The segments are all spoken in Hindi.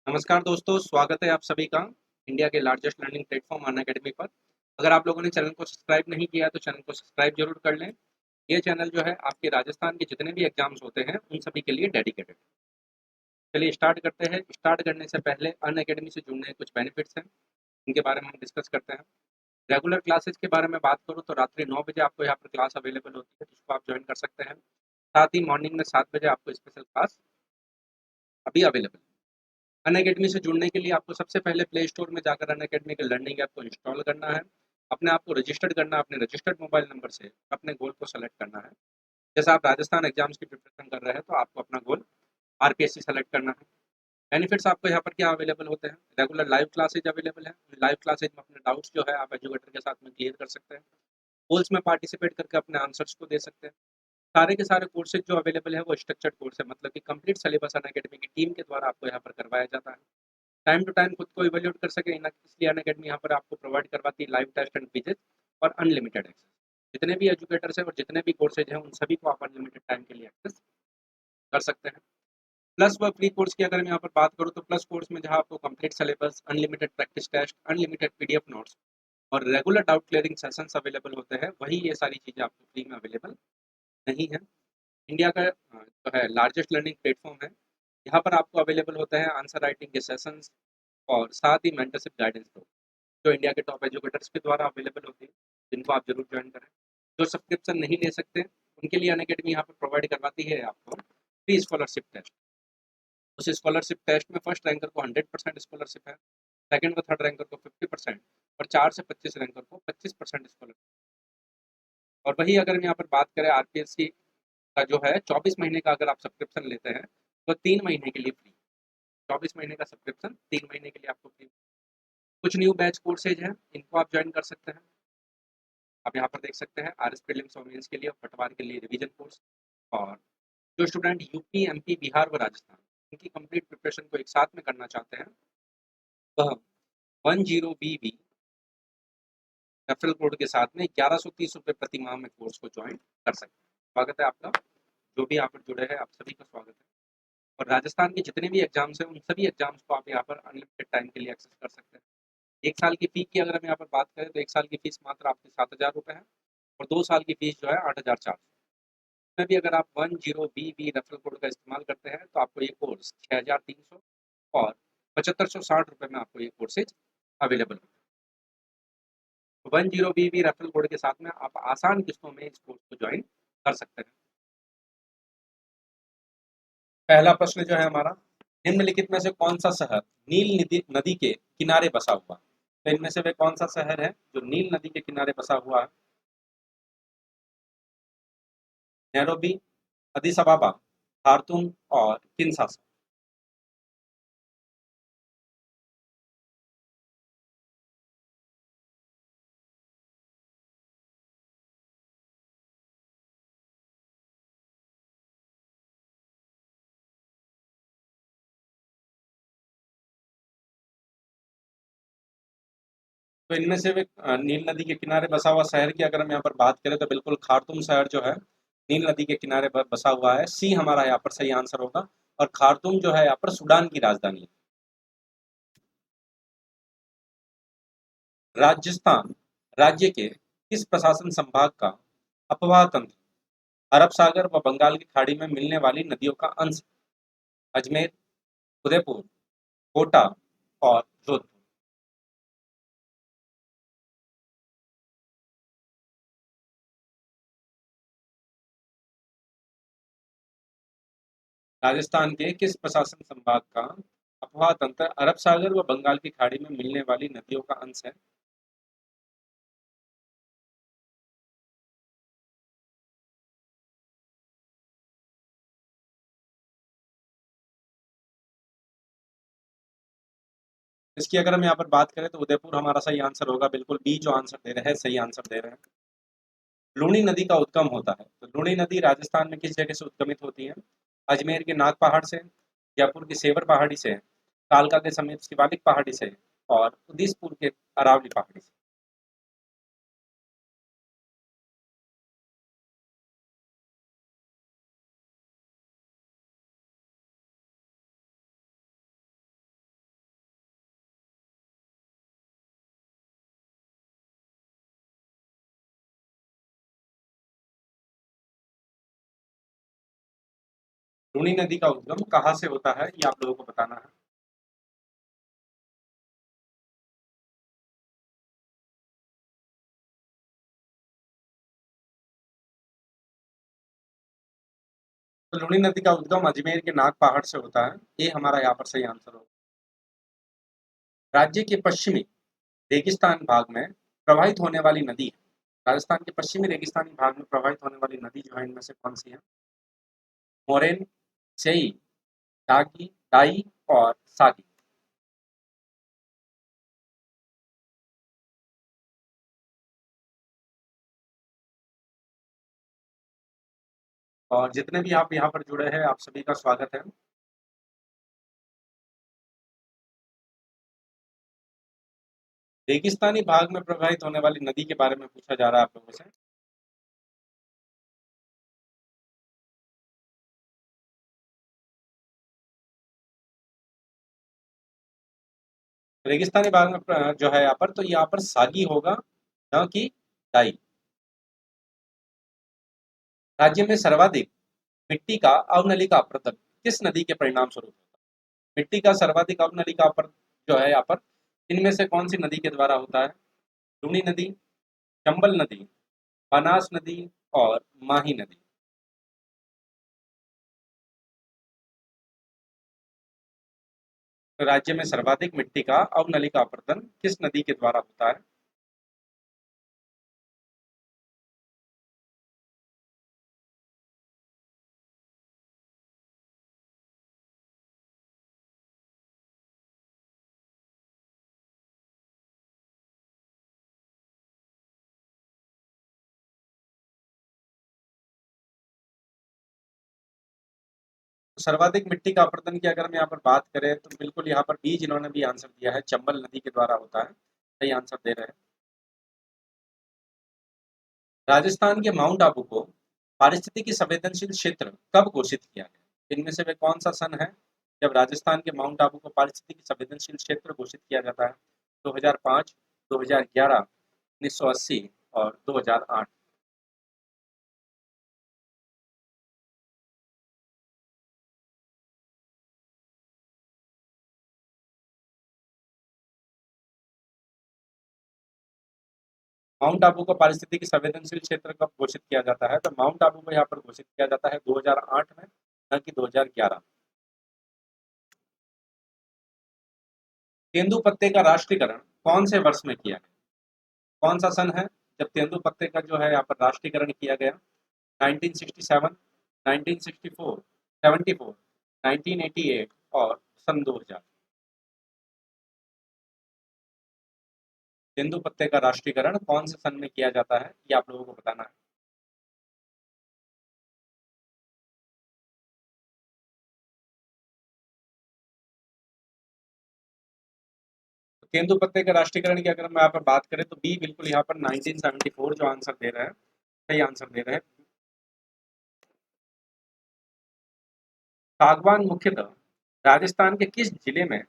नमस्कार दोस्तों, स्वागत है आप सभी का इंडिया के लार्जेस्ट लर्निंग प्लेटफॉर्म अनअकैडमी पर। अगर आप लोगों ने चैनल को सब्सक्राइब नहीं किया है तो चैनल को सब्सक्राइब जरूर कर लें। ये चैनल जो है आपके राजस्थान के जितने भी एग्जाम्स होते हैं उन सभी के लिए डेडिकेटेड। चलिए स्टार्ट करते हैं। स्टार्ट करने से पहले अनअकैडमी से जुड़ने के कुछ बेनिफिट्स हैं, इनके बारे में हम डिस्कस करते हैं। रेगुलर क्लासेस के बारे में बात करूँ तो रात्रि 9 बजे आपको यहाँ पर क्लास अवेलेबल होती है, जिसको आप ज्वाइन कर सकते हैं। साथ ही मॉर्निंग में 7 बजे आपको स्पेशल क्लास अभी अवेलेबल है। अनअकैडमी से जुड़ने के लिए आपको सबसे पहले प्ले स्टोर में जाकर अनअकैडमी के लर्निंग ऐप को इंस्टॉल करना है। अपने आप को रजिस्टर्ड करना है, अपने रजिस्टर्ड मोबाइल नंबर से अपने गोल को सेलेक्ट करना है। जैसे आप राजस्थान एग्जाम्स की प्रिपरेशन कर रहे हैं तो आपको अपना गोल आरपीएससी सेलेक्ट करना है। बेनिफिट्स आपको यहाँ पर क्या अवेलेबल होते हैं? रेगुलर लाइव क्लासेज अवेलेबल है। लाइव क्लासेज में अपने डाउट्स जो है आप एजुकेटर के साथ में क्लियर कर सकते हैं। गोल्स में पार्टिसिपेट करके अपने आंसर्स को दे सकते हैं। सारे के सारे कोर्सेज जो अवेलेबल है वो स्ट्रक्चर्ड कोर्स है, मतलब कि कंप्लीट सिलेबस अनअकैडमी की टीम के द्वारा आपको यहाँ पर करवाया जाता है। टाइम टू टाइम खुद को इवैल्यूएट कर सके, इसलिए अनअकैडमी यहाँ पर आपको प्रोवाइड करवाती है लाइव टेस्ट एंड क्विजेस और अनलिमिटेड एक्सेस। जितने भी एजुकेटर्स हैं और जितने भी कोर्सेज हैं उन सभी को आप अनलिमिटेड टाइम के लिए एक्सेस कर सकते हैं। प्लस व फ्री कोर्स की अगर मैं यहाँ पर बात करूँ तो प्लस कोर्स में जहाँ आपको complete syllabus, unlimited practice test, unlimited PDF notes और regular doubt clearing sessions available होते हैं, वही ये सारी चीज़ें आपको फ्री में अवेलेबल नहीं है। इंडिया का जो है लार्जेस्ट लर्निंग प्लेटफॉर्म है। यहाँ पर आपको अवेलेबल होते हैं आंसर राइटिंग के सेशंस और साथ ही मेंटरशिप गाइडेंस जो इंडिया के टॉप एजुकेटर्स के द्वारा अवेलेबल होती है, जिनको आप जरूर ज्वाइन करें। जो सब्सक्रिप्शन नहीं ले सकते उनके लिए अनअकैडमी यहाँ पर प्रोवाइड करवाती है आपको फ्री स्कॉलरशिप टेस्ट। उस स्कॉलरशिप टेस्ट में फर्स्ट रैंकर को 100% स्कॉलरशिप है, सेकंड व थर्ड रैंकर को 50% और 4 से 25 रैंकर को 25% स्कॉलरशिप। और वही अगर हम यहाँ पर बात करें आरपीएससी का जो है 24 महीने का अगर आप सब्सक्रिप्शन लेते हैं तो 3 महीने के लिए फ्री। 24 महीने का सब्सक्रिप्शन 3 महीने के लिए आपको फ्री। कुछ न्यू बैच कोर्सेज हैं, इनको आप ज्वाइन कर सकते हैं। आप यहाँ पर देख सकते हैं आर एस प्रीलिम्स और मेंस के लिए और पटवार के लिए रिवीजन कोर्स। और जो स्टूडेंट यूपी, एमपी, बिहार व राजस्थान इनकी कंप्लीट प्रिपरेशन को एक साथ में करना चाहते हैं वह 10 BB रेफरल कोड के साथ में 1130 रुपये प्रति माह में कोर्स को ज्वाइन कर सकते हैं। स्वागत है आपका, जो भी यहाँ पर जुड़े हैं आप सभी का स्वागत है। और राजस्थान के जितने भी एग्जाम्स हैं उन सभी एग्जाम्स को आप यहाँ पर अनलिमिटेड टाइम के लिए एक्सेस कर सकते हैं। 1 साल की फी की अगर हम यहाँ पर बात करें तो 1 साल की फीस मात्र आपकी 7,000 रुपये है और 2 साल की फीस जो है 8,400। में भी अगर आप 10 BB रेफरल कोड का इस्तेमाल करते हैं तो आपको ये कोर्स 6,300 और 7,560 रुपये में आपको ये कोर्सेज अवेलेबल होगा। 10 BB रेफरल कोड के साथ में आप आसान किस्तों में इस कोर्स को ज्वाइन कर सकते हैं। पहला प्रश्न जो है हमारा, निम्नलिखित में से कौन सा शहर नील नदी नदी के किनारे बसा हुआ है? तो इनमें से वे कौन सा शहर है जो नील नदी के किनारे बसा हुआ है? नैरोबी, अदिस अबाबा, खार्तूम और किन्शासा। तो इनमें से वे नील नदी के किनारे बसा हुआ शहर की अगर हम यहाँ पर बात करें तो बिल्कुल खार्तूम शहर जो है नील नदी के किनारे बसा हुआ है। सी हमारा यहाँ पर सही आंसर होगा। और खार्तूम जो है यहाँ पर सूडान की राजधानी है। राजस्थान राज्य के किस प्रशासन संभाग का अपवाह तंत्र अरब सागर व बंगाल की खाड़ी में मिलने वाली नदियों का अंश? अजमेर, उदयपुर, कोटा और जोधपुर। राजस्थान के किस प्रशासन संभाग का अफवाह तंत्र अरब सागर व बंगाल की खाड़ी में मिलने वाली नदियों का अंश है? इसकी अगर हम यहाँ पर बात करें तो उदयपुर हमारा सही आंसर होगा। बिल्कुल बी जो आंसर दे रहे हैं सही आंसर दे रहे हैं। लूणी नदी का उद्गम होता है, तो लूणी नदी राजस्थान में किस जगह से उद्गमित होती है? अजमेर के नाग पहाड़ से, जयपुर की सेवर पहाड़ी से, कालका के समीप शिवालिक पहाड़ी से और उदयपुर के अरावली पहाड़ी से। लूनी नदी का उद्गम कहाँ से होता है, ये आप लोगों को बताना है। तो लूनी नदी का उद्गम अजमेर के नाग पहाड़ से होता है, ये हमारा यहाँ पर सही आंसर होगा। राज्य के पश्चिमी रेगिस्तान भाग में प्रवाहित होने वाली नदी है। राजस्थान के पश्चिमी रेगिस्तानी भाग में प्रवाहित होने वाली नदी जो है इनमें से कौन सी है? मोरेन, सेई, डागी, डाई और सागी। और जितने भी आप यहाँ पर जुड़े हैं, आप सभी का स्वागत है। रेगिस्तानी भाग में प्रवाहित होने वाली नदी के बारे में पूछा जा रहा है आप लोगों से। रेगिस्तानी भाग में जो है यहाँ पर सागी होगा, न कि डाई। राज्य में सर्वाधिक मिट्टी का अवनलिका अपरदन किस नदी के परिणाम स्वरूप होता है? मिट्टी का सर्वाधिक अवनलिका अपरदन जो है यहाँ पर इनमें से कौन सी नदी के द्वारा होता है? लूनी नदी, चंबल नदी, बनास नदी और माही नदी। तो राज्य में सर्वाधिक मिट्टी का अवनलिका अपरदन किस नदी के द्वारा होता है? तो सर्वाधिक मिट्टी का अपरदन की अगर हम यहाँ पर बात करें तो बिल्कुल यहाँ पर बी जिन्होंने भी आंसर दिया है, चंबल नदी के द्वारा होता है, सही आंसर दे रहे हैं। राजस्थान के माउंट आबू को पारिस्थितिकी संवेदनशील क्षेत्र कब घोषित किया गया? इनमें से वे कौन सा सन है जब राजस्थान के माउंट आबू को पारिस्थितिकी संवेदनशील क्षेत्र घोषित किया जाता है? 2005, 2011, 1980 और 2008। माउंट आबू को पारिस्थितिकी संवेदनशील क्षेत्र कब घोषित किया जाता है? तो माउंट आबू को यहाँ पर घोषित किया जाता है 2008 में, न कि 2011। तेंदुपत्ते का राष्ट्रीयकरण कौन से वर्ष में किया गया? कौन सा सन है जब तेंदुपत्ते का जो है यहाँ पर राष्ट्रीयकरण किया गया? 1967, 1964, 74, 1988 और सन 2000। तेंदुपत्ते का राष्ट्रीयकरण कौन से सन में किया जाता है, ये आप लोगों को बताना है। तो तेंदुपत्ते के राष्ट्रीयकरण की अगर हम यहाँ पर बात करें तो बी बिल्कुल यहाँ पर 1974 जो आंसर दे रहे हैं, सही आंसर दे रहे हैं। सागवान मुख्यतः राजस्थान के किस जिले में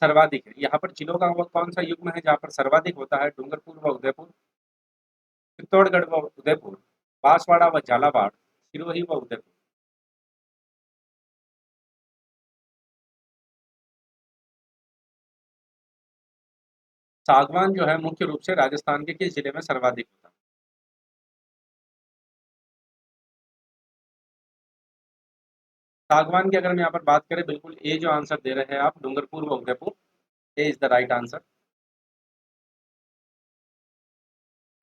सर्वाधिक है? यहाँ पर जिलों का वो कौन सा युग्म है जहाँ पर सर्वाधिक होता है? डूंगरपुर व उदयपुर, चित्तौड़गढ़ व उदयपुर, बांसवाड़ा व झालावाड़, सिरोही व उदयपुर। सागवान जो है मुख्य रूप से राजस्थान के किस जिले में सर्वाधिक होता है? सागवान की अगर हम यहाँ पर बात करें, बिल्कुल ए जो आंसर दे रहे हैं आप, डूंगरपुर व उदयपुर, ए इज द राइट आंसर।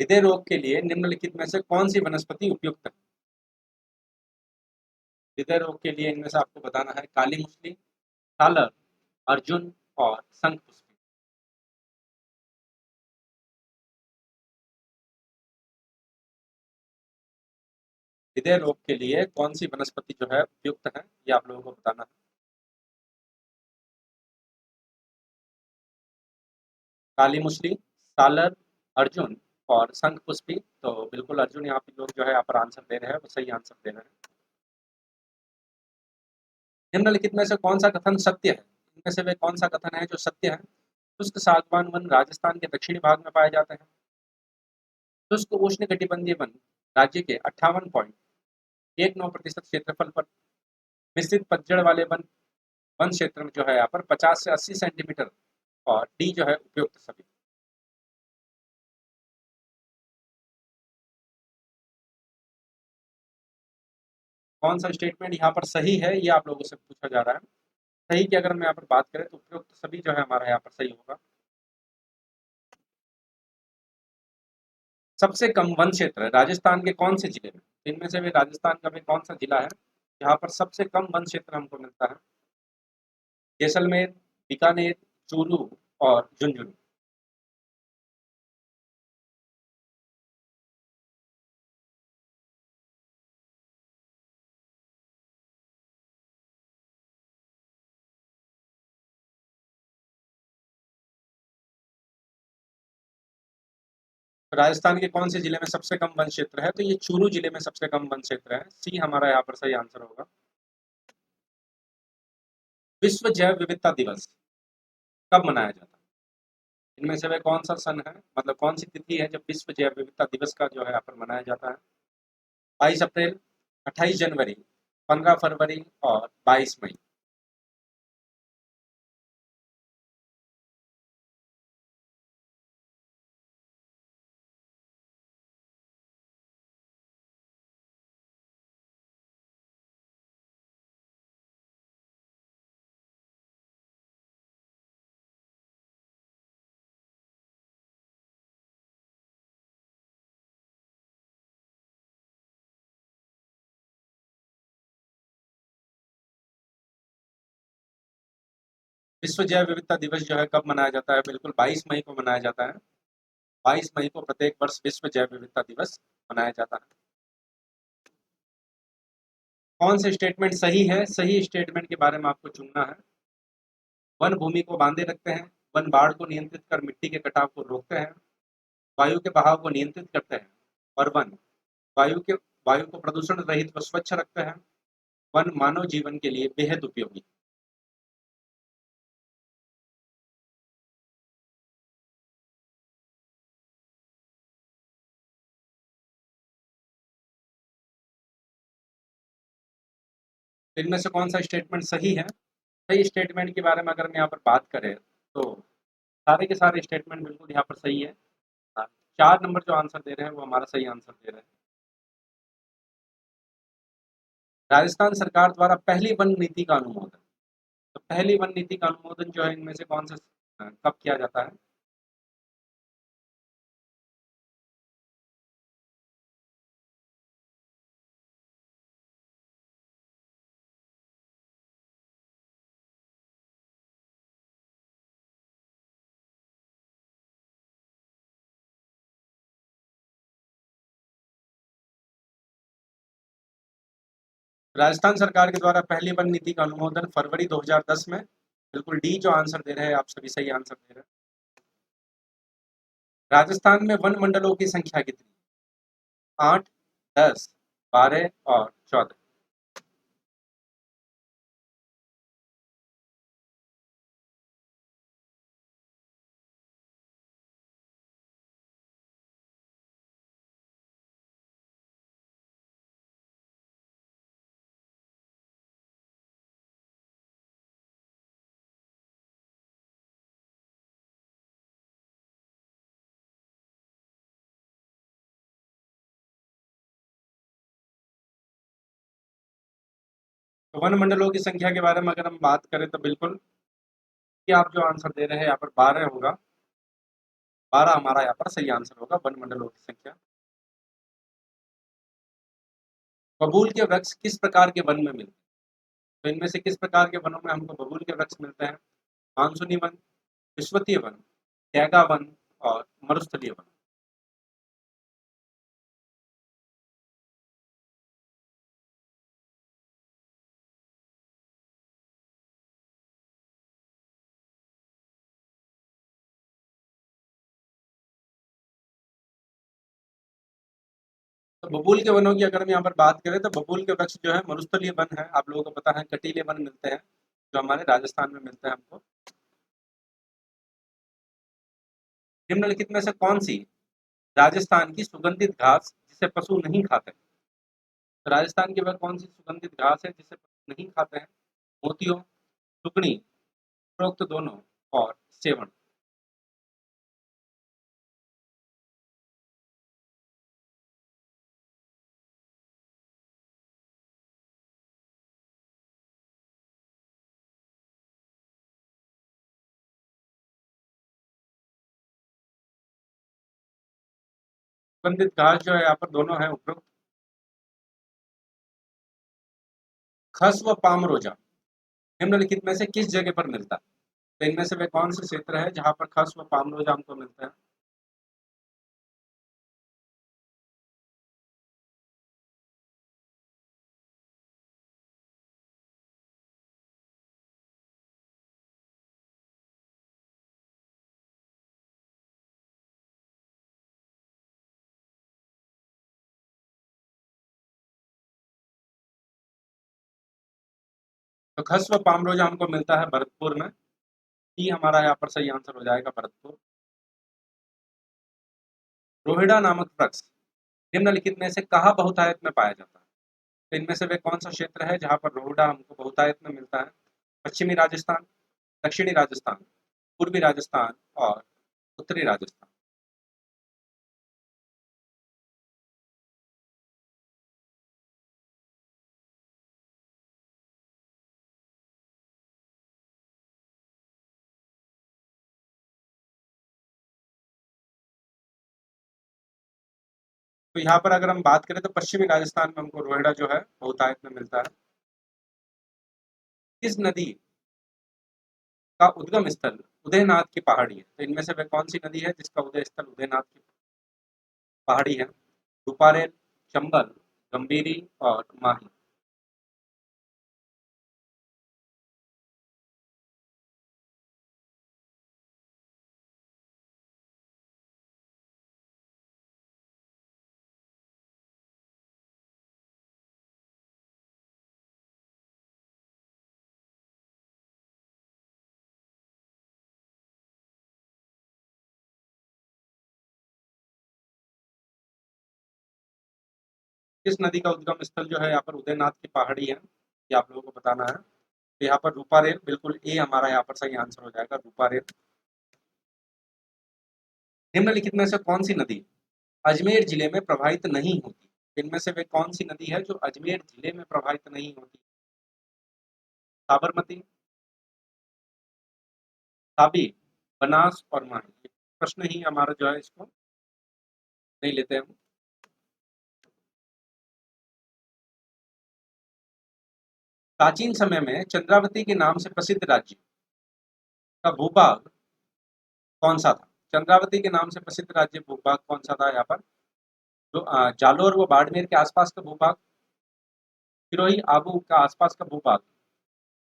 हृदय रोग के लिए निम्नलिखित में से कौन सी वनस्पति उपयुक्त है? हृदय रोग के लिए इनमें से आपको बताना है काली मूसली, सालर, अर्जुन और शंखपुष्पी। हृदय रोग के लिए कौन सी वनस्पति जो है उपयुक्त है, ये आप लोगों को बताना है। काली मूसली, सालर, अर्जुन और शंखपुष्पी। तो बिल्कुल अर्जुन यहाँ पे लोग जो है यहाँ पर आंसर दे रहे हैं, वो सही आंसर दे रहे हैं। निम्नलिखित में से कौन सा कथन सत्य है? इनमें से वे कौन सा कथन है जो सत्य है? शुष्क सागवान वन राजस्थान के दक्षिणी भाग में पाए जाते हैं। शुष्क उष्णकटिबंधीय वन राज्य के 58.19% क्षेत्रफल पर मिश्रित पतझड़ वाले वन वन क्षेत्र में जो है यहाँ पर 50 से 80 सेंटीमीटर, और डी जो है उपयुक्त सभी। कौन सा स्टेटमेंट यहाँ पर सही है, ये आप लोगों से पूछा जा रहा है। सही की अगर हम यहाँ पर बात करें तो उपयुक्त सभी जो है हमारा यहाँ पर सही होगा। सबसे कम वन क्षेत्र राजस्थान के कौन से जिले में? इनमें से भी राजस्थान का भी कौन सा जिला है जहाँ पर सबसे कम वन क्षेत्र हमको मिलता है? जैसलमेर, बीकानेर, चूरू और झुंझुनू। राजस्थान के कौन से जिले में सबसे कम वन क्षेत्र है? तो ये चूरू जिले में सबसे कम वन क्षेत्र है। सी हमारा यहाँ पर सही आंसर होगा। विश्व जैव विविधता दिवस कब मनाया जाता है? इनमें से वह कौन सा सन है, मतलब कौन सी तिथि है जब विश्व जैव विविधता दिवस का जो है यहाँ पर मनाया जाता है? 22 अप्रैल, 28 जनवरी, 15 फरवरी और 22 मई। विश्व जैव विविधता दिवस जो है कब मनाया जाता है? बिल्कुल 22 मई को मनाया जाता है। 22 मई को प्रत्येक वर्ष विश्व जैव विविधता दिवस मनाया जाता है। कौन से स्टेटमेंट सही है? सही स्टेटमेंट के बारे में आपको चुनना है। वन भूमि को बांधे रखते हैं, वन बाढ़ को नियंत्रित कर मिट्टी के कटाव को रोकते हैं, वायु के बहाव को नियंत्रित करते हैं, और वन वायु के वायु को प्रदूषण रहित व स्वच्छ रखते हैं। वन मानव जीवन के लिए बेहद उपयोगी। इनमें से कौन सा स्टेटमेंट सही है? सही स्टेटमेंट के बारे में अगर हम यहाँ पर बात करें तो सारे के सारे स्टेटमेंट बिल्कुल यहाँ पर सही है। 4 नंबर जो आंसर दे रहे हैं वो हमारा सही आंसर दे रहे हैं। राजस्थान सरकार द्वारा पहली वन नीति का अनुमोदन, तो पहली वन नीति का अनुमोदन जो है इनमें से कौन से कब किया जाता है? राजस्थान सरकार के द्वारा पहली वन नीति का अनुमोदन फरवरी 2010 में। बिल्कुल डी जो आंसर दे रहे हैं आप सभी सही आंसर दे रहे हैं। राजस्थान में वन मंडलों की संख्या कितनी? 8, 10, 12 और 14। तो वन मंडलों की संख्या के बारे में अगर हम बात करें तो बिल्कुल कि आप जो आंसर दे रहे हैं यहाँ पर 12 होगा। 12 हमारा यहाँ पर सही आंसर होगा, वन मंडलों की संख्या। बबूल के वृक्ष किस प्रकार के वन में मिलते हैं? तो इनमें से किस प्रकार के वनों में हमको बबूल के वृक्ष मिलते हैं? मानसूनी वन, विश्वतीय वन, टैगा वन और मरुस्थलीय वन। तो बबूल के वनों की अगर हम यहाँ पर बात करें तो बबूल के वृक्ष जो है मरुस्थलीय वन है। आप लोगों को पता है कटीले वन मिलते हैं जो हमारे राजस्थान में मिलते हैं हमको। निम्नलिखित में से कौन सी राजस्थान की सुगंधित घास जिसे पशु नहीं खाते? तो राजस्थान की वह कौन सी सुगंधित घास है जिसे नहीं खाते हैं? मोतियों, टुकड़ी, उपरोक्त दोनों और सेवण। सुगंधित घास जो है यहाँ पर दोनों है उपरोक्त। खस व पामरोजा निम्नलिखित में से किस जगह पर मिलता है? तो इनमें से वे कौन से क्षेत्र है जहाँ पर खस व पामरोजा हमको मिलता है? तो खस व पामरोजा हमको मिलता है भरतपुर में। ई हमारा यहाँ पर सही आंसर हो जाएगा भरतपुर। रोहिड़ा नामक वृक्ष निम्नलिखित में से कहाँ बहुतायत में पाया जाता है? तो इनमें से वे कौन सा क्षेत्र है जहाँ पर रोहिड़ा हमको बहुतायत में मिलता है? पश्चिमी राजस्थान, दक्षिणी राजस्थान, पूर्वी राजस्थान और उत्तरी राजस्थान। तो यहाँ पर अगर हम बात करें तो पश्चिमी राजस्थान में हमको रोहिड़ा जो है बहुतायत में मिलता है। किस नदी का उद्गम स्थल उदयनाथ की पहाड़ी है? तो इनमें से वे कौन सी नदी है जिसका उदय स्थल उदयनाथ की पहाड़ी है? रूपारेल, चंबल, गंभीरी और माही। किस नदी का उद्गम स्थल जो है यहाँ पर उदयनाथ की पहाड़ी है, ये आप लोगों को बताना है। तो यहाँ पर रूपारेल, बिल्कुल ए हमारा यहाँ पर सही आंसर हो जाएगा रूपारेल। निम्नलिखित में से कौन सी नदी अजमेर जिले में प्रवाहित नहीं होती? इनमें से वे कौन सी नदी है जो अजमेर जिले में प्रवाहित नहीं होती? साबरमती, तापी, बनास और माही। प्रश्न ही हमारा जो है इसको नहीं लेते हम। प्राचीन समय में चंद्रावती के नाम से प्रसिद्ध राज्य का भूभाग कौन सा था? चंद्रावती के नाम से प्रसिद्ध राज्य भूभाग कौन सा था यहाँ पर? जो जालोर व बाड़मेर के आसपास का भूभाग, सिरोही आबू का आसपास का भूभाग,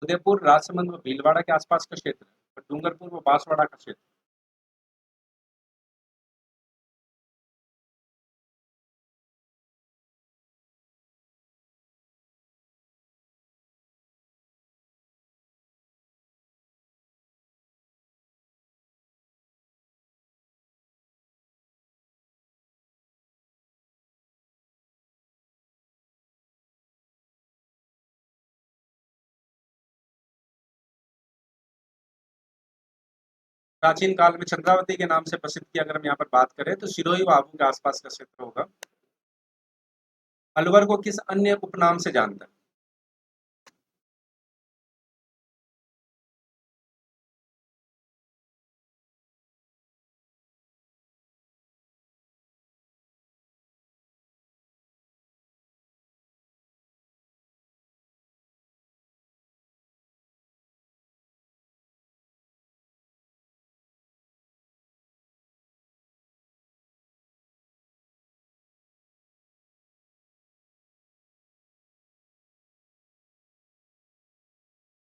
उदयपुर राजसमंद व भीलवाड़ा के आसपास का क्षेत्र और डूंगरपुर व बांसवाड़ा का क्षेत्र। प्राचीन काल में चंद्रावती के नाम से प्रसिद्ध की अगर हम यहाँ पर बात करें तो सिरोही व आबू के आसपास का क्षेत्र होगा। अलवर को किस अन्य उपनाम से जानते हैं?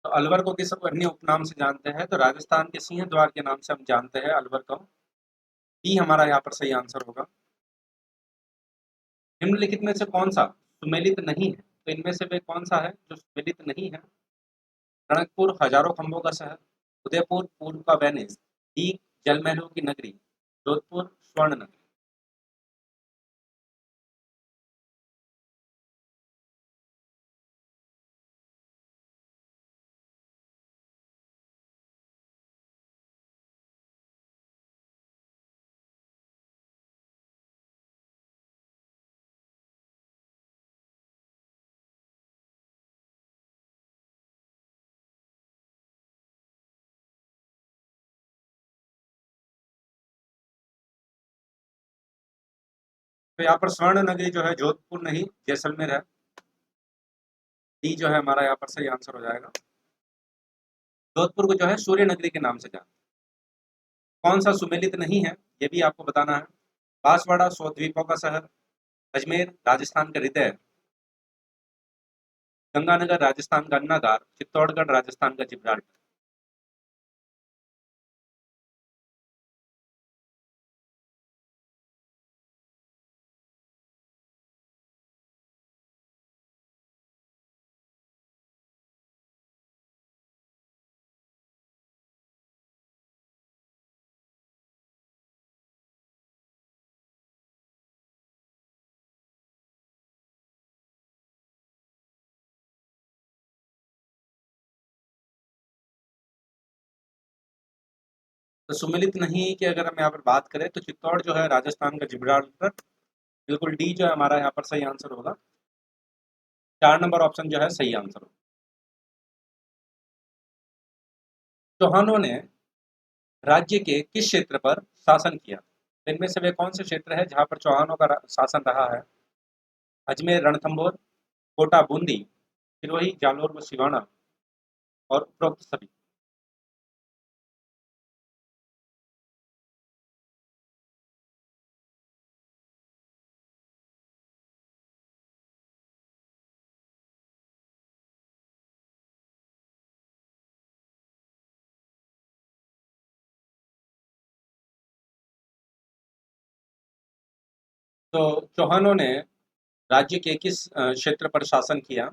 तो अलवर को किस अन्य उपनाम से जानते हैं? तो राजस्थान के सिंह द्वार के नाम से हम जानते हैं अलवर को। डी हमारा यहाँ पर सही आंसर होगा। निम्नलिखित में से कौन सा सुमेलित नहीं है? तो इनमें से वे कौन सा है जो सुमेलित नहीं है? टनकपुर हजारों खंभों का शहर, उदयपुर पूर्व का वेनिस, डी जलमहलों की नगरी, जोधपुर स्वर्ण नगरी। तो यहाँ पर स्वर्ण नगरी जो है जोधपुर नहीं जैसलमेर है। डी जो है हमारा यहाँ पर सही आंसर हो जाएगा। जोधपुर को जो है सूर्य नगरी के नाम से जानते हैं। कौन सा सुमेलित नहीं है, ये भी आपको बताना है। बांसवाड़ा सौ द्वीपों का शहर, अजमेर राजस्थान का हृदय, गंगानगर राजस्थान का अन्नागार, चित्तौड़गढ़ राजस्थान का जिब्राल्टर। तो सुमेलित नहीं की अगर हम यहाँ पर बात करें तो चित्तौड़ जो है राजस्थान का जिब्राल्टर। बिल्कुल डी जो है हमारा यहाँ पर सही आंसर होगा। 4 नंबर ऑप्शन जो है सही आंसर होगा। चौहानों ने राज्य के किस क्षेत्र पर शासन किया? इनमें से वे कौन से क्षेत्र है जहां पर चौहानों का शासन रहा है? अजमेर रणथंभौर, कोटा बूंदी, सिरोही जालोर व सिवाना और उपरोक्त सभी। तो चौहानों ने राज्य के किस क्षेत्र पर शासन किया?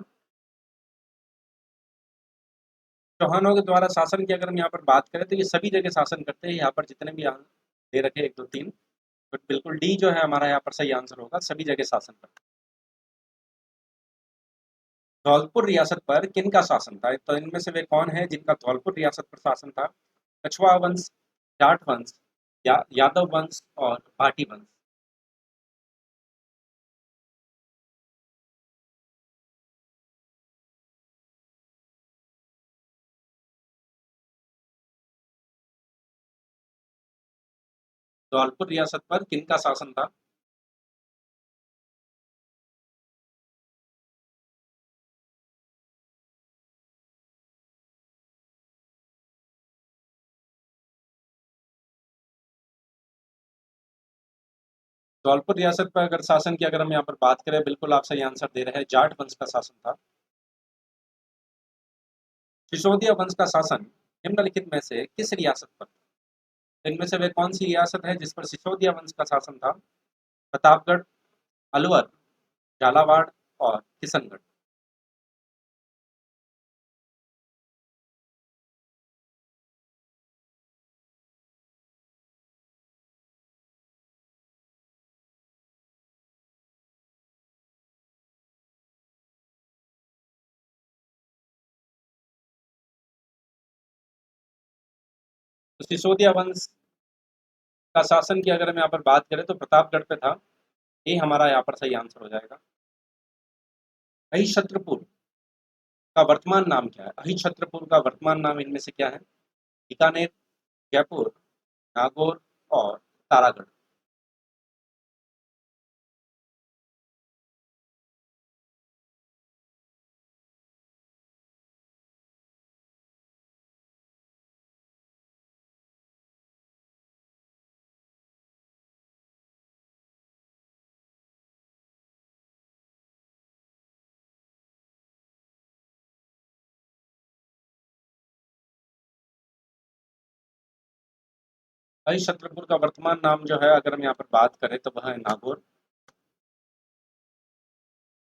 चौहानों के द्वारा शासन की अगर हम यहाँ पर बात करें तो ये सभी जगह शासन करते हैं। यहाँ पर जितने भी दे रखे 1 2 3, तो बिल्कुल डी जो है हमारा यहाँ पर सही आंसर होगा, सभी जगह शासन करते हैं। धौलपुर रियासत पर किनका शासन था? तो इनमें से वे कौन है जिनका धौलपुर रियासत पर शासन था? कछवाहा वंश, जाट वंश, यादव वंश और भाटी वंश। धौलपुर रियासत पर किनका शासन था? धौलपुर रियासत पर अगर शासन की अगर हम यहाँ पर बात करें, बिल्कुल आप सही आंसर दे रहे हैं, जाट वंश का शासन था। सिसोदिया वंश का शासन निम्नलिखित में से किस रियासत पर था? इनमें से वे कौन सी रियासत है जिस पर सिसोदिया वंश का शासन था? प्रतापगढ़, अलवर, झालावाड़ और किशनगढ़। तो सिसोदिया वंश का शासन की अगर हम यहाँ पर बात करें तो प्रतापगढ़ पे था। ये हमारा यहाँ पर सही आंसर हो जाएगा। अहिछत्रपुर का वर्तमान नाम क्या है? अहिछत्रपुर का वर्तमान नाम इनमें से क्या है? बीकानेर, जयपुर, नागौर और तारागढ़। अहिछत्रपुर का वर्तमान नाम जो है अगर हम यहाँ पर बात करें तो वह है नागौर।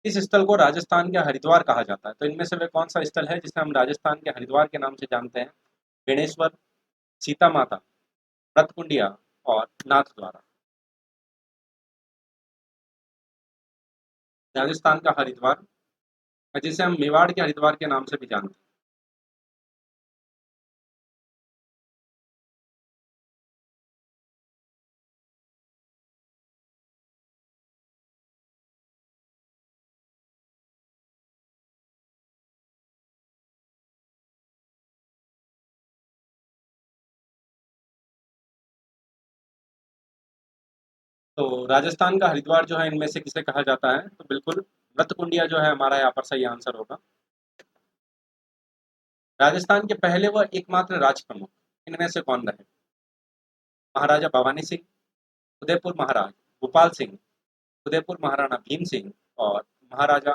इस स्थल को राजस्थान के हरिद्वार कहा जाता है। तो इनमें से वे कौन सा स्थल है जिसे हम राजस्थान के हरिद्वार के नाम से जानते हैं? बेणेश्वर, सीता माता, रतकुंडिया और नाथ द्वारा। राजस्थान का हरिद्वार, जिसे हम मेवाड़ के हरिद्वार के नाम से भी जानते हैं। तो राजस्थान का हरिद्वार जो है इनमें से किसे कहा जाता है? तो बिल्कुल मृतकुंडिया जो है हमारा यहाँ पर सही आंसर होगा। राजस्थान के पहले व एकमात्र राज प्रमुख इनमें से कौन रहे? महाराजा भवानी सिंह, उदयपुर महाराज भोपाल सिंह, उदयपुर महाराणा भीम सिंह और महाराजा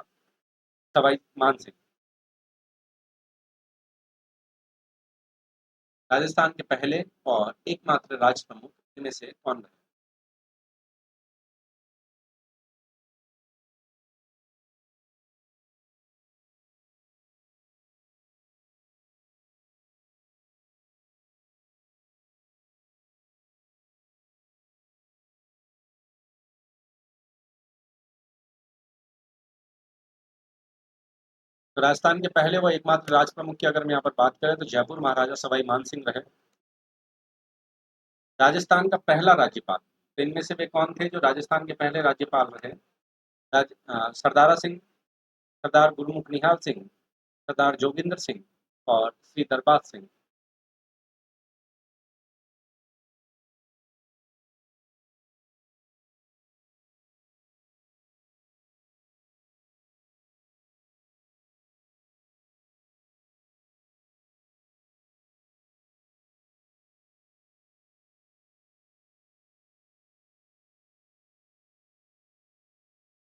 सवाई मान सिंह। राजस्थान के पहले और एकमात्र राज प्रमुख इनमें से कौन रहे? तो राजस्थान के पहले व एकमात्र राज प्रमुख की अगर मैं यहाँ पर बात करें तो जयपुर महाराजा सवाई मान सिंह रहे। राजस्थान का पहला राज्यपाल, तो इनमें से वे कौन थे जो राजस्थान के पहले राज्यपाल रहे? सरदारा सिंह, सरदार गुरमुख निहाल सिंह, सरदार जोगिंदर सिंह और श्री दरबार सिंह।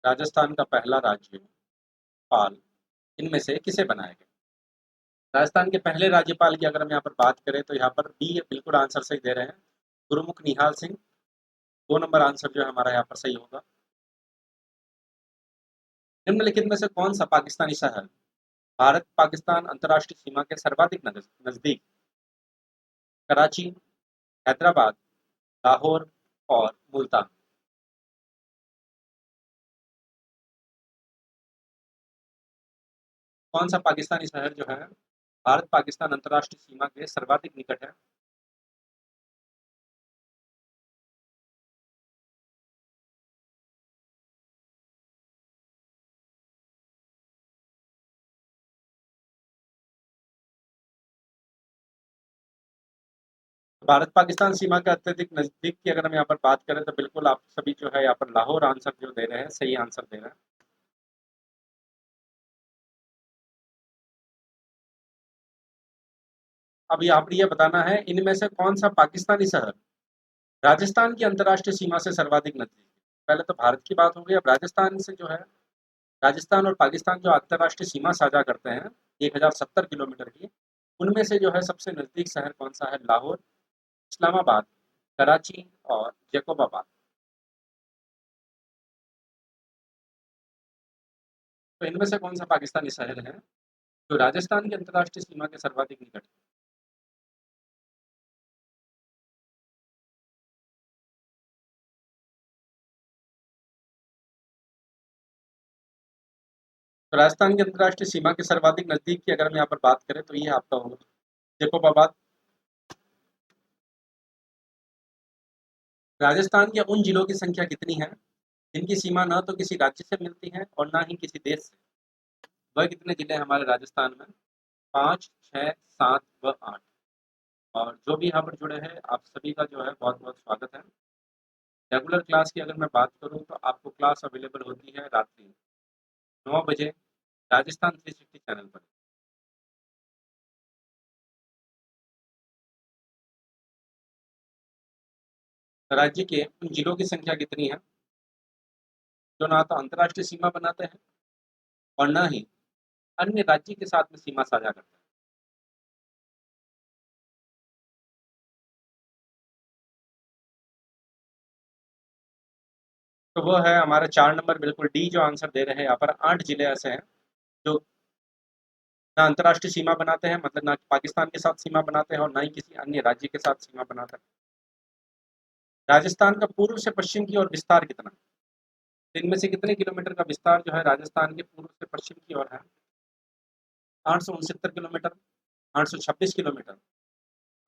राजस्थान का पहला राज्यपाल इनमें से किसे बनाया गया? राजस्थान के पहले राज्यपाल की अगर हम यहाँ पर बात करें तो यहाँ पर बी बिल्कुल आंसर सही दे रहे हैं, गुरुमुख निहाल सिंह। 2 नंबर आंसर जो है हमारा यहाँ पर सही होगा। निम्नलिखित में से कौन सा पाकिस्तानी शहर भारत पाकिस्तान अंतर्राष्ट्रीय सीमा के सर्वाधिक नजदीक? कराची, हैदराबाद, लाहौर और मुल्तान। कौन सा पाकिस्तानी शहर जो है भारत पाकिस्तान अंतर्राष्ट्रीय सीमा के सर्वाधिक निकट है? भारत पाकिस्तान सीमा के अत्यधिक नजदीक की अगर हम यहाँ पर बात करें तो बिल्कुल आप सभी जो है यहाँ पर लाहौर आंसर जो दे रहे हैं, सही आंसर दे रहे हैं। अब यहाँ पर ये बताना है इनमें से कौन सा पाकिस्तानी शहर राजस्थान की अंतर्राष्ट्रीय सीमा से सर्वाधिक नजदीक है। पहले तो भारत की बात हो गई, अब राजस्थान से जो है राजस्थान और पाकिस्तान जो अंतर्राष्ट्रीय सीमा साझा करते हैं 1070 किलोमीटर की, उनमें से जो है सबसे नजदीक शहर कौन सा है? लाहौर, इस्लामाबाद, कराची और जैकोबाबाद। तो इनमें से कौन सा पाकिस्तानी शहर है जो राजस्थान की अंतर्राष्ट्रीय सीमा के सर्वाधिक निकट है? तो राजस्थान की अंतर्राष्ट्रीय सीमा के सर्वाधिक नजदीक की अगर हम यहाँ पर बात करें तो ये आपका होगा जैकोबाबाद। राजस्थान के उन जिलों की संख्या कितनी है जिनकी सीमा न तो किसी राज्य से मिलती है और ना ही किसी देश से? वह कितने जिले हैं हमारे राजस्थान में? 5, 6, 7 व 8। और जो भी यहाँ पर जुड़े हैं आप सभी का जो है बहुत बहुत स्वागत है। रेगुलर क्लास की अगर मैं बात करूँ तो आपको क्लास अवेलेबल होती है रात्रि 9 बजे राजस्थान 360 चैनल पर। राज्य के उन जिलों की संख्या कितनी है जो ना तो अंतर्राष्ट्रीय सीमा बनाते हैं और न ही अन्य राज्य के साथ में सीमा साझा करते हैं? तो वो है हमारा 4 नंबर, बिल्कुल डी जो आंसर दे रहे हैं यहाँ पर। 8 जिले ऐसे हैं जो ना अंतर्राष्ट्रीय सीमा बनाते हैं, मतलब ना पाकिस्तान के साथ सीमा बनाते हैं और ना ही किसी अन्य राज्य के साथ सीमा बनाते हैं। राजस्थान का पूर्व से पश्चिम की ओर विस्तार कितना है? तो इनमें से कितने किलोमीटर का विस्तार जो है राजस्थान के पूर्व से पश्चिम की ओर है? 869 किलोमीटर, 826 किलोमीटर,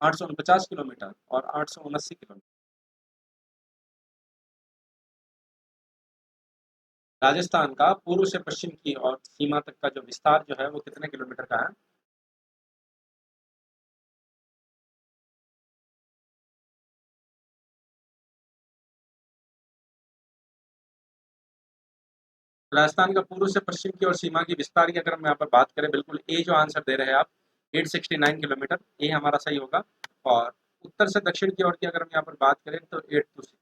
849 किलोमीटर और 879 किलोमीटर। राजस्थान का पूर्व से पश्चिम की ओर सीमा तक का जो विस्तार जो है वो कितने किलोमीटर का है? राजस्थान का पूर्व से पश्चिम की ओर सीमा की विस्तार की अगर हम यहाँ पर बात करें, बिल्कुल ए जो आंसर दे रहे हैं आप, 869 किलोमीटर, ए हमारा सही होगा। और उत्तर से दक्षिण की ओर की अगर हम यहाँ पर बात करें तो 8 to 6,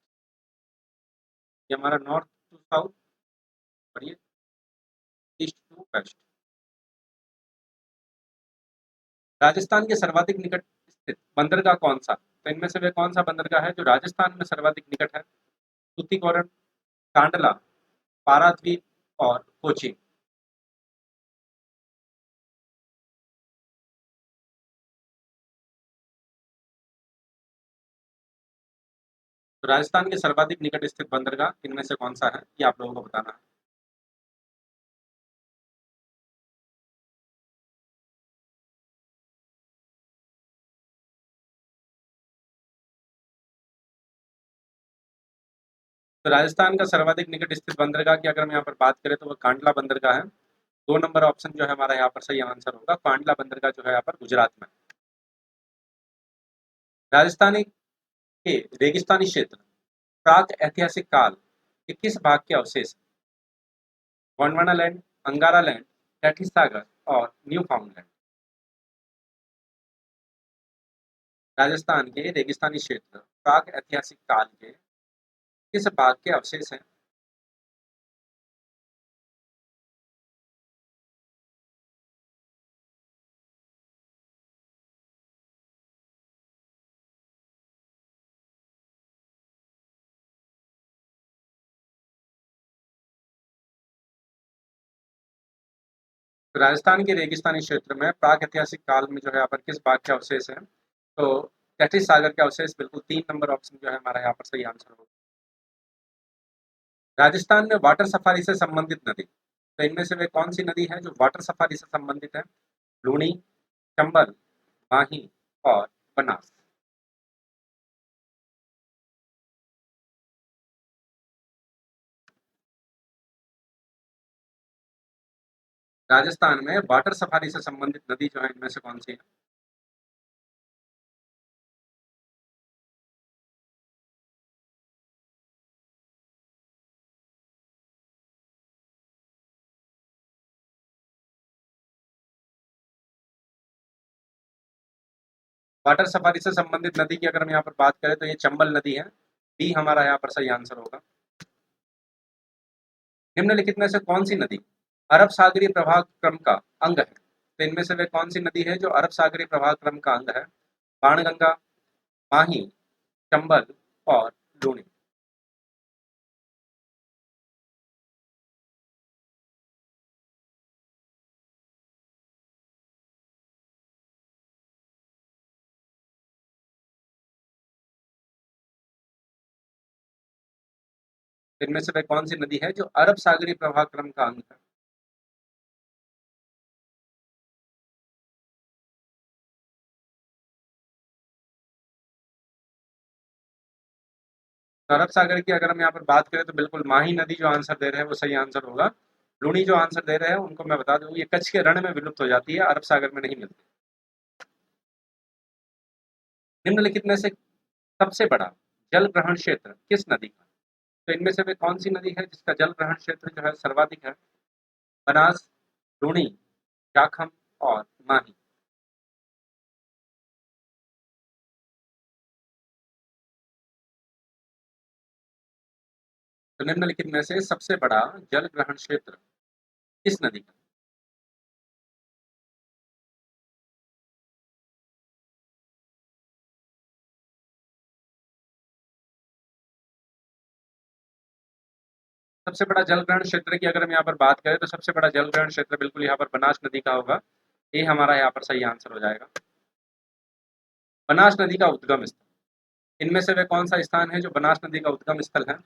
ये हमारा नॉर्थ टू साउथ, और ये ईस्ट टू वेस्ट। राजस्थान के सर्वाधिक निकट स्थित बंदरगाह कौन सा? तो इनमें से वे कौन सा बंदरगाह है जो राजस्थान में सर्वाधिक निकट है? तूतीकोरन, कांडला, पारादीप और कोची। तो राजस्थान के सर्वाधिक निकट स्थित बंदरगाह इनमें से कौन सा है, ये आप लोगों को बताना है। तो राजस्थान का सर्वाधिक निकट स्थित बंदरगाह की अगर हम यहाँ पर बात करें तो वो कांडला बंदरगाह है। 2 नंबर ऑप्शन जो है हमारा यहाँ पर सही आंसर होगा, कांडला बंदरगाह जो है यहाँ पर गुजरात में। राजस्थानी के रेगिस्तानी क्षेत्र प्राक ऐतिहासिक काल के किस भाग के अवशेष? गोंडवाना लैंड, अंगारा लैंड, कैथी सागर और न्यू फाउंडलैंड। राजस्थान के रेगिस्तानी क्षेत्र प्राक ऐतिहासिक काल के किस भाग के अवशेष हैं? तो राजस्थान के रेगिस्तानी क्षेत्र में प्राक ऐतिहासिक काल में जो है यहाँ पर किस भाग के अवशेष हैं? तो कैथी सागर के अवशेष, बिल्कुल 3 नंबर ऑप्शन जो है हमारा यहाँ पर सही आंसर होगा। राजस्थान में वाटर सफारी से संबंधित नदी, तो इनमें से वे कौन सी नदी है जो वाटर सफारी से संबंधित है? लूणी, चंबल, माही और बनास। राजस्थान में वाटर सफारी से संबंधित नदी जो है इनमें से कौन सी है? वाटर सफारी से संबंधित नदी की अगर हम यहाँ पर बात करें तो ये चंबल नदी है, डी हमारा यहाँ पर सही आंसर होगा। निम्नलिखित में से कौन सी नदी अरब सागरीय प्रवाह क्रम का अंग है? तो इनमें से वे कौन सी नदी है जो अरब सागरीय प्रवाह क्रम का अंग है? बाणगंगा, माही, चंबल और लूणी। इनमें से वे कौन सी नदी है जो अरब सागरीय प्रवाह क्रम का अंग है? तो अरब सागर की अगर हम यहाँ पर बात करें तो बिल्कुल माही नदी जो आंसर दे रहे हैं वो सही आंसर होगा। लूणी जो आंसर दे रहे हैं उनको मैं बता दूं, ये कच्छ के रण में विलुप्त हो जाती है, अरब सागर में नहीं मिलती। निम्नलिखित में से सबसे बड़ा जल ग्रहण क्षेत्र किस नदी का? तो इनमें से वे कौन सी नदी है जिसका जल ग्रहण क्षेत्र जो है सर्वाधिक है? बनास, लूणी, जाखम और माही। तो निम्नलिखित में से सबसे बड़ा जल ग्रहण क्षेत्र किस नदी का? सबसे बड़ा जल ग्रहण क्षेत्र की अगर हम यहाँ पर बात करें तो सबसे बड़ा जल ग्रहण क्षेत्र बिल्कुल यहाँ पर बनास नदी का होगा, ये हमारा यहाँ पर सही आंसर हो जाएगा। बनास नदी का उद्गम स्थल, इनमें से वे कौन सा स्थान है जो बनास नदी का उद्गम स्थल है?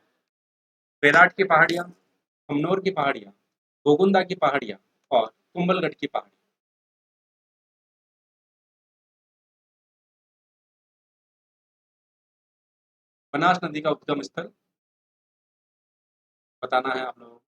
बेलाट की पहाड़ियाँ, कुमनोर की पहाड़ियाँ, गोगुंदा की पहाड़ियाँ और कुंभलगढ़ की पहाड़ी। बनास नदी का उद्गम स्थल बताना है आप लोगों को।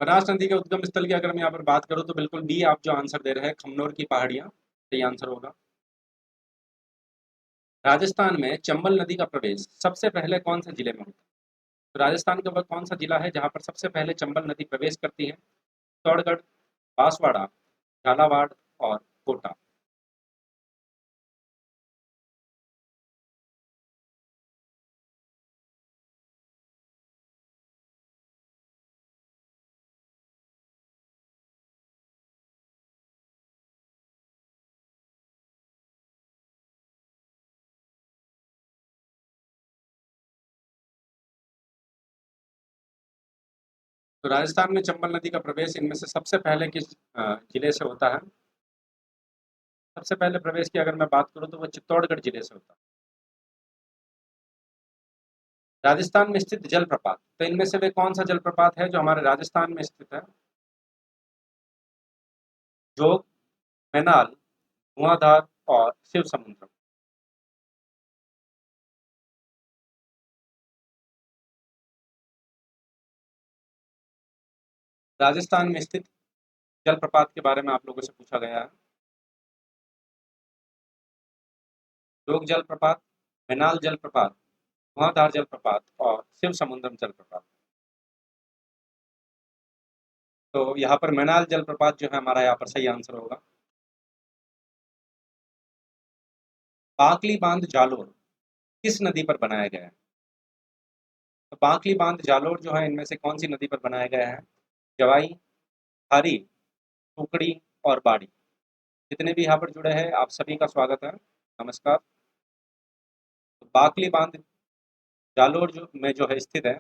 बनास नदी के उद्गम स्थल की अगर मैं यहाँ पर बात करूँ तो बिल्कुल बी आप जो आंसर दे रहे हैं, खमनोर की पहाड़ियाँ, सही आंसर होगा। राजस्थान में चंबल नदी का प्रवेश सबसे पहले कौन से जिले में होता है? तो राजस्थान का वह कौन सा जिला है जहाँ पर सबसे पहले चंबल नदी प्रवेश करती है? चित्तौड़गढ़, बांसवाड़ा, झालावाड़ और कोटा। तो राजस्थान में चंबल नदी का प्रवेश इनमें से सबसे पहले किस जिले से होता है? सबसे पहले प्रवेश की अगर मैं बात करूँ तो वो चित्तौड़गढ़ जिले से होता है। राजस्थान में स्थित जलप्रपात, तो इनमें से वे कौन सा जलप्रपात है जो हमारे राजस्थान में स्थित है? जोग, मैनाल, धुआंधार और शिव समुद्र। राजस्थान में स्थित जलप्रपात के बारे में आप लोगों से पूछा गया है। जोग जलप्रपात, मैनाल जलप्रपात, धुआंधार जलप्रपात और शिव समुद्रम जलप्रपात। तो यहाँ पर मैनाल जलप्रपात जो है हमारा यहाँ पर सही आंसर होगा। बांकली बांध जालोर किस नदी पर बनाया गया है? तो बांकली बांध जालोर जो है इनमें से कौन सी नदी पर बनाया गया है? जवाई, खारी, कुकड़ी और बाड़ी। जितने भी यहाँ पर जुड़े हैं आप सभी का स्वागत है। नमस्कार। तो बांकली बांध जालोर जो में जो है स्थित है,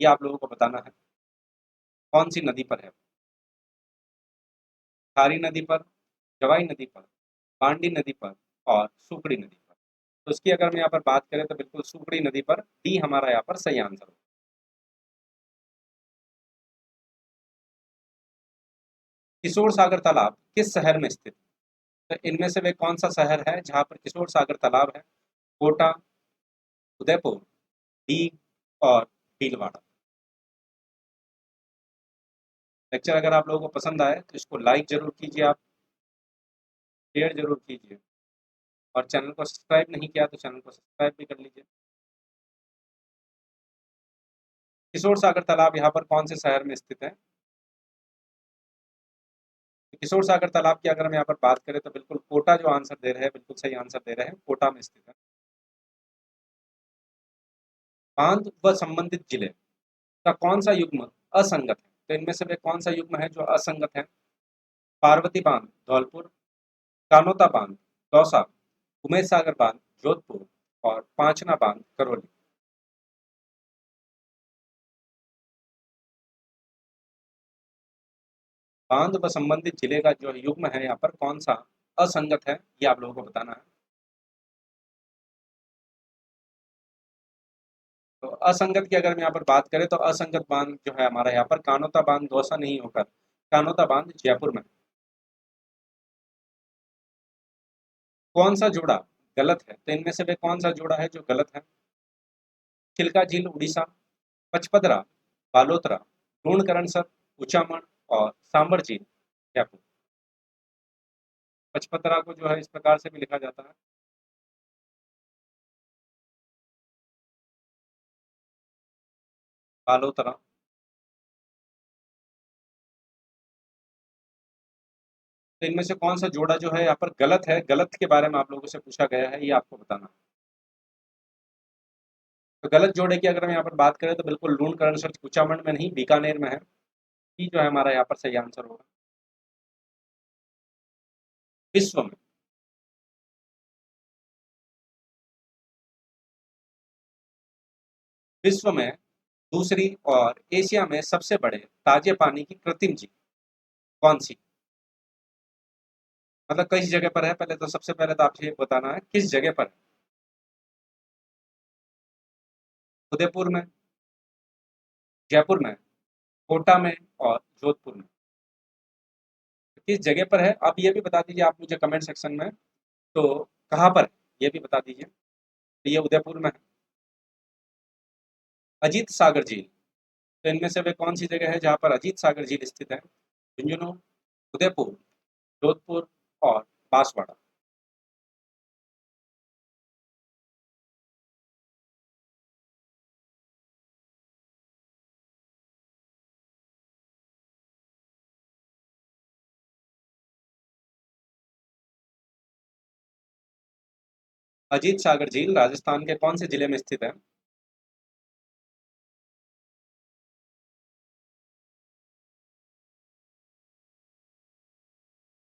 ये आप लोगों को बताना है कौन सी नदी पर है। खारी नदी पर, जवाई नदी पर, पांडी नदी पर और सुकड़ी नदी पर। तो इसकी अगर मैं यहाँ पर बात करें तो बिल्कुल सुकड़ी नदी पर, डी हमारा यहाँ पर सही आंसर होगा। किशोर सागर तालाब किस शहर में स्थित है? तो इनमें से वे कौन सा शहर है जहाँ पर किशोर सागर तालाब है? कोटा, उदयपुर, दीव और भीलवाड़ा। लेक्चर अगर आप लोगों को पसंद आए तो इसको लाइक जरूर कीजिए, आप शेयर जरूर कीजिए और चैनल को सब्सक्राइब नहीं किया तो चैनल को सब्सक्राइब भी कर लीजिए। किशोर सागर तालाब यहाँ पर कौन से शहर में स्थित है? किशोर सागर तालाब की अगर हम यहाँ पर बात करें तो बिल्कुल कोटा जो आंसर दे रहे हैं, बिल्कुल सही आंसर दे रहे हैं, कोटा में स्थित है। बांध व संबंधित जिले का कौन सा युग्म असंगत है? तो इनमें से वे कौन सा युग्म है जो असंगत है? पार्वती बांध धौलपुर, कानोता बांध दौसा, उमेश सागर बांध जोधपुर और पांचना बांध करौली। बांध व संबंधित जिले का जो युग्म है यहाँ पर कौन सा असंगत है, ये आप लोगों को बताना है। तो असंगत की अगर हम यहाँ पर बात करें तो असंगत बांध जो है हमारा यहाँ पर कानोता बांध दौसा नहीं होकर कानोता बांध जयपुर में। कौन सा जोड़ा गलत है? तो इनमें से वे कौन सा जोड़ा है जो गलत है? चिल्का झील उड़ीसा, पचपदरा, बालोतरा, लूणकरणसर, उचामण और सांबर झील जयपुर। पचपदरा को जो है इस प्रकार से भी लिखा जाता है। बालोतरा। तो इनमें से कौन सा जोड़ा जो है यहाँ पर गलत है, गलत के बारे में आप लोगों से पूछा गया है, ये आपको बताना है। तो गलत जोड़े की अगर हम यहाँ पर बात करें तो बिल्कुल लूणकरणसर कुचामन में नहीं, बीकानेर में है। ये जो है हमारा यहाँ पर सही आंसर होगा। विश्व में विश्व में दूसरी और एशिया में सबसे बड़े ताजे पानी की कृत्रिम झील कौन सी? मतलब किस जगह पर है, पहले तो सबसे पहले तो आपसे ये बताना है किस जगह पर है। उदयपुर में, जयपुर में, कोटा में और जोधपुर में। किस जगह पर है आप ये भी बता दीजिए आप मुझे कमेंट सेक्शन में। तो कहाँ पर है ये भी बता दीजिए। तो ये उदयपुर में है। अजीत सागर झील, तो इनमें से वे कौन सी जगह है जहाँ पर अजीत सागर झील स्थित है? झुंझुनू, उदयपुर, जोधपुर और बांसवाड़ा। अजीत सागर झील राजस्थान के कौन से जिले में स्थित है?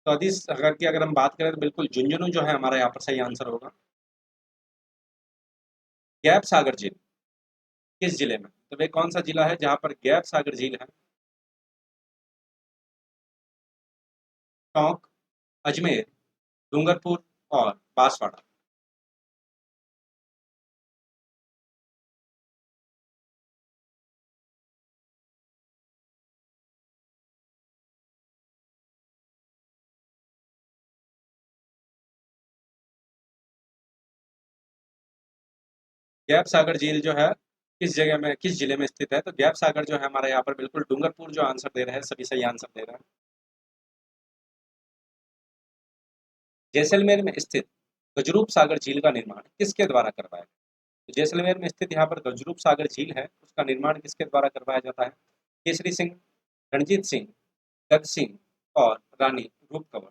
तो अजीत सागर की अगर हम बात करें तो बिल्कुल झुंझुनू जो है हमारा यहाँ पर सही आंसर होगा। गैप सागर झील किस जिले में? तो वे कौन सा जिला है जहाँ पर गैप सागर झील है? टोंक, अजमेर, डूंगरपुर और बांसवाड़ा। गैप सागर झील जो है किस जगह में, किस जिले में स्थित है? तो गैप सागर जो है हमारे यहाँ पर बिल्कुल डूंगरपुर जो आंसर दे रहे हैं, सभी सही आंसर दे रहे हैं। जैसलमेर में स्थित गजरूप सागर झील का निर्माण किसके द्वारा करवाया गया? तो जैसलमेर में स्थित यहाँ पर गजरूप सागर झील है, उसका निर्माण किसके द्वारा करवाया जाता है? केसरी सिंह, रणजीत सिंह, गज सिंह और रानी रूप कंवर।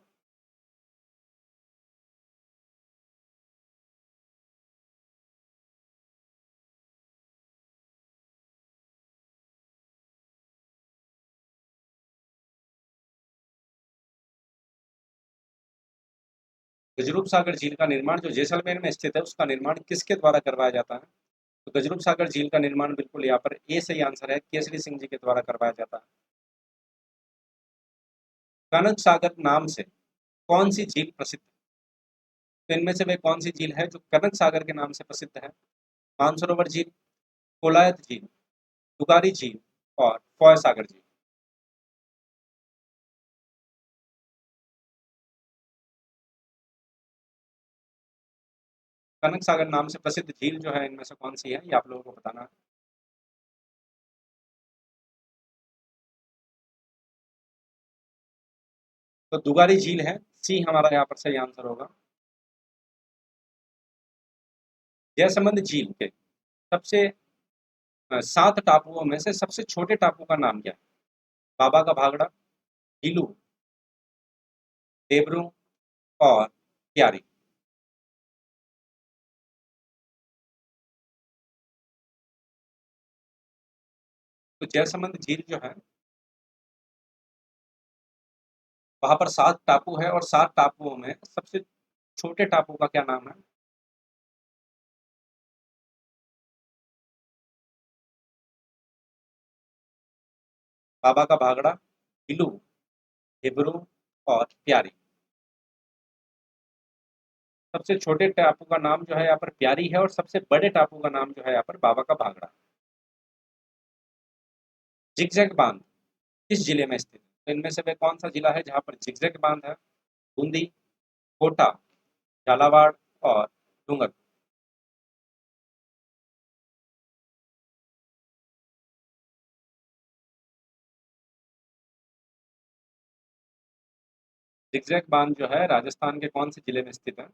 गजरूप सागर झील का निर्माण जो जैसलमेर में स्थित है, उसका निर्माण किसके द्वारा करवाया जाता है? तो गजरूप सागर झील का निर्माण बिल्कुल यहाँ पर ए सही आंसर है, केसरी सिंह जी के द्वारा करवाया जाता है। कनक सागर नाम से कौन सी झील प्रसिद्ध है? तो इनमें से वे कौन सी झील है जो कनक सागर के नाम से प्रसिद्ध है? मानसरोवर झील, कोलायत झील, दुगारी झील और फॉय सागर झील। कनक सागर नाम से प्रसिद्ध झील जो है इनमें से कौन सी है, ये आप लोगों को बताना है। तो दुगारी झील है, सी हमारा यहाँ पर सही आंसर होगा। जयसमंद झील के सबसे 7 टापुओं में से सबसे छोटे टापू का नाम क्या है? बाबा का भागड़ा, हीलू, देवरू और प्यारी। तो जयसमंद झील जो है वहां पर 7 टापू है और 7 टापुओं में सबसे छोटे टापू का क्या नाम है? बाबा का भागड़ा, हीलू, देवरू और प्यारी। सबसे छोटे टापू का नाम जो है यहाँ पर प्यारी है और सबसे बड़े टापू का नाम जो है यहाँ पर बाबा का भागड़ा। जिगजैग बांध किस जिले में स्थित है? तो इनमें से वे कौन सा जिला है जहाँ पर जिगजैग बांध है? बूंदी, कोटा, झालावाड़ और डूंगरपुर। जिगजैग बांध जो है राजस्थान के कौन से जिले में स्थित है?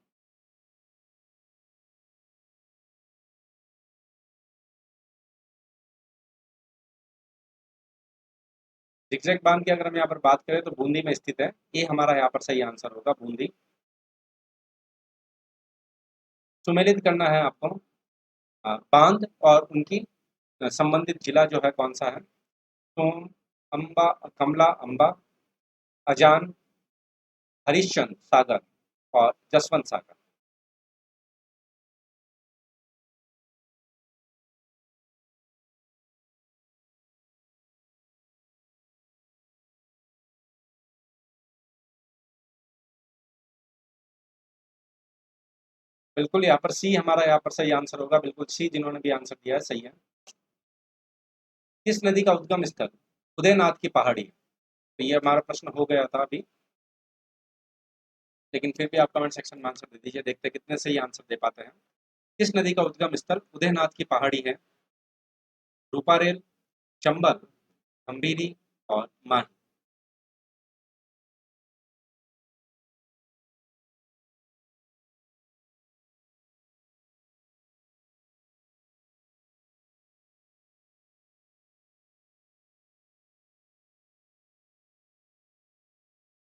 जिगजैग बांध की अगर हम यहाँ पर बात करें तो बूंदी में स्थित है, ये हमारा यहाँ पर सही आंसर होगा, बूंदी। सुमेलित करना है आपको बांध और उनकी संबंधित जिला जो है कौन सा है? सोम, अम्बा, कमला अम्बा, अजान, हरिश्चंद्र सागर और जसवंत सागर। बिल्कुल यहाँ पर सी हमारा यहाँ पर सही आंसर होगा, बिल्कुल सी जिन्होंने भी आंसर दिया है सही है। किस नदी का उद्गम स्थल उदयनाथ की पहाड़ी है? तो ये हमारा प्रश्न हो गया था अभी, लेकिन फिर भी आप कमेंट सेक्शन में आंसर दे दीजिए, देखते हैं कितने सही आंसर दे पाते हैं। किस नदी का उद्गम स्थल उदयनाथ की पहाड़ी है? रूपारेल, चंबल, खंबीरी और माही।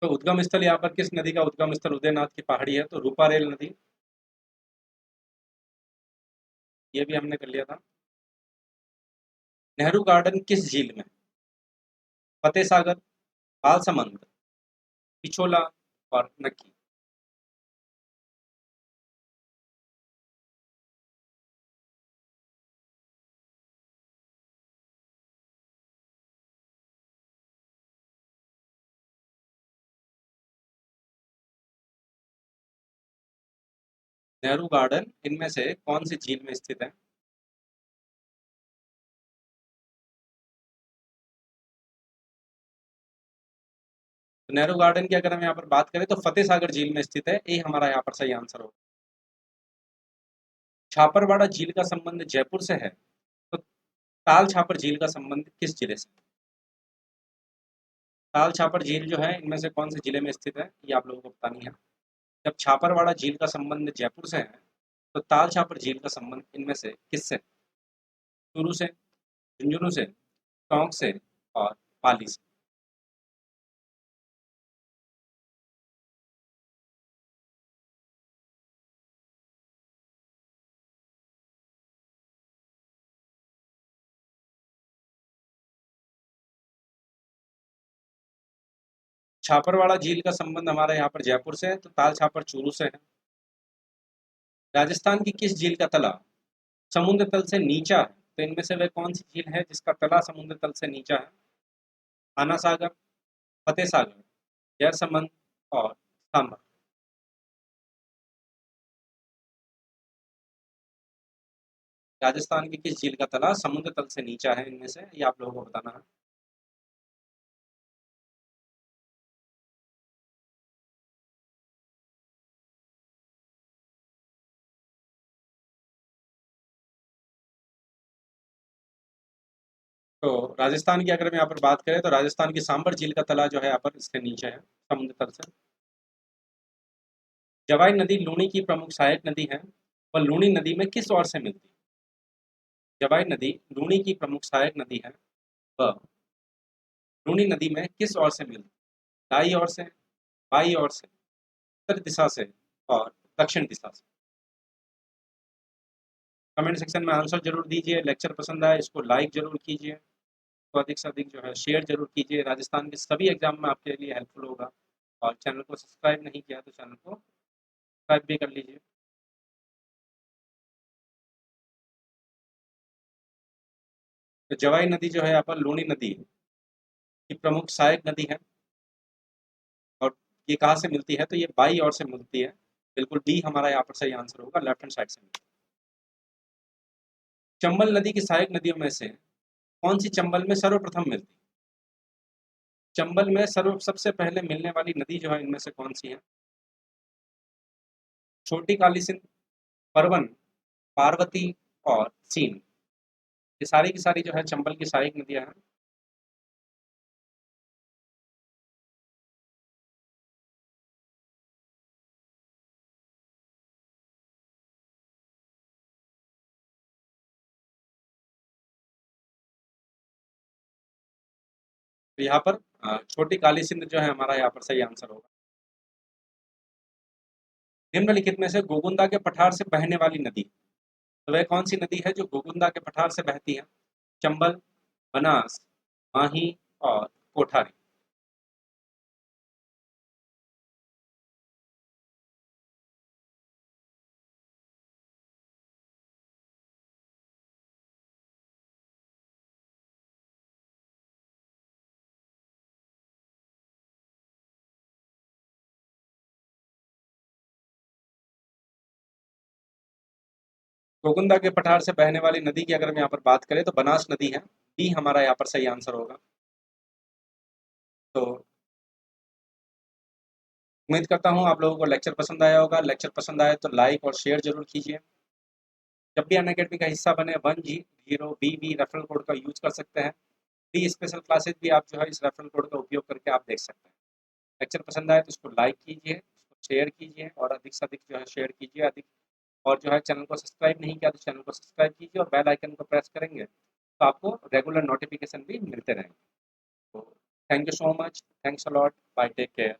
तो उद्गम स्थल यहाँ पर किस नदी का उद्गम स्थल उदयनाथ की पहाड़ी है? तो रूपारेल नदी। ये भी हमने कर लिया था। नेहरू गार्डन किस झील में? फतेह सागर, बालसमंद, पिछोला और नक्की। नेहरू गार्डन इनमें से कौन सी झील में स्थित है? तो नेहरू गार्डन की अगर हम यहाँ पर बात करें तो फतेह सागर झील में स्थित है, ये हमारा यहाँ पर सही आंसर होगा। छापरवाड़ा झील का संबंध जयपुर से है, तो ताल छापर झील का संबंध किस जिले से? ताल छापर झील जो है इनमें से कौन से जिले में स्थित है, ये आप लोगों को बतानी है। जब छापरवाड़ा झील का संबंध जयपुर से है, तो ताल छापर झील का संबंध इनमें से किससे है? चूरू से, झुंझुनू से, टोंक से और पाली से। छापरवाड़ा झील का संबंध हमारे यहाँ पर जयपुर से है, तो ताल छापर चूरू से है। राजस्थान की किस झील का तला समुद्र तल से नीचा है? तो इनमें से वह कौन सी झील है जिसका तला समुद्र तल से नीचा है? आना सागर, फतेह सागर, जयसमंद और सांभर। राजस्थान की किस झील का तला समुद्र तल से नीचा है इनमें से, ये आप लोगों को बताना है। तो राजस्थान की अगर हम यहाँ पर बात करें तो राजस्थान की सांभर झील का तला जो है यहाँ पर इसके नीचे है समुद्र तल से। जवाई नदी लूनी की प्रमुख सहायक नदी है, वह लूनी नदी में किस ओर से मिलती है? जवाई नदी लूनी की प्रमुख सहायक नदी है, वह लूनी नदी में किस ओर से मिलती है? दाई ओर से, बाई ओर से, उत्तर दिशा से और दक्षिण दिशा से। कमेंट सेक्शन में आंसर जरूर दीजिए। लेक्चर पसंद आए इसको लाइक जरूर कीजिए, तो अधिक से अधिक जो है शेयर जरूर कीजिए। राजस्थान के सभी एग्जाम में आपके लिए हेल्पफुल होगा। और चैनल को सब्सक्राइब नहीं किया तो चैनल को सब्सक्राइब भी कर लीजिए। तो जवाई नदी जो है यहाँ पर लूनी नदी की प्रमुख सहायक नदी है, और ये कहाँ से मिलती है? तो ये बाई ओर से मिलती है। बिल्कुल डी हमारा यहाँ पर सही आंसर होगा, लेफ्ट हैंड साइड से मिलती है। चंबल नदी की सहायक नदियों में से कौन सी चंबल में सर्वप्रथम मिलती है? चंबल में सर्व सबसे पहले मिलने वाली नदी जो है इनमें से कौन सी है? छोटी काली सिंध, परवन, पार्वती और सीन। ये सारी की सारी जो है चंबल की सहायक नदियां हैं। तो यहाँ पर छोटी काली सिंध जो है हमारा यहाँ पर सही आंसर होगा। निम्नलिखित में से गोगुंदा के पठार से बहने वाली नदी, तो वह कौन सी नदी है जो गोगुंदा के पठार से बहती है? चंबल, बनास, माही और कोठारी। गोगुंदा के पठार से बहने वाली नदी की अगर हम यहाँ पर बात करें तो बनास नदी है। डी हमारा यहाँ पर सही आंसर होगा। तो उम्मीद करता हूँ आप लोगों को लेक्चर पसंद आया होगा। लेक्चर पसंद आए तो लाइक और शेयर जरूर कीजिए। जब भी अनअकैडमी का हिस्सा बने 1G0BB रेफरल कोड का यूज कर सकते हैं। फ्री स्पेशल क्लासेस भी आप जो है इस रेफरल कोड का उपयोग करके आप देख सकते हैं। लेक्चर पसंद आए तो इसको लाइक कीजिए, इसको शेयर कीजिए और अधिक से अधिक जो है शेयर कीजिए अधिक। और जो है चैनल को सब्सक्राइब नहीं किया तो चैनल को सब्सक्राइब कीजिए और बेल आइकन को प्रेस करेंगे तो आपको रेगुलर नोटिफिकेशन भी मिलते रहेंगे। तो thank you so much, thanks a lot, bye, take care.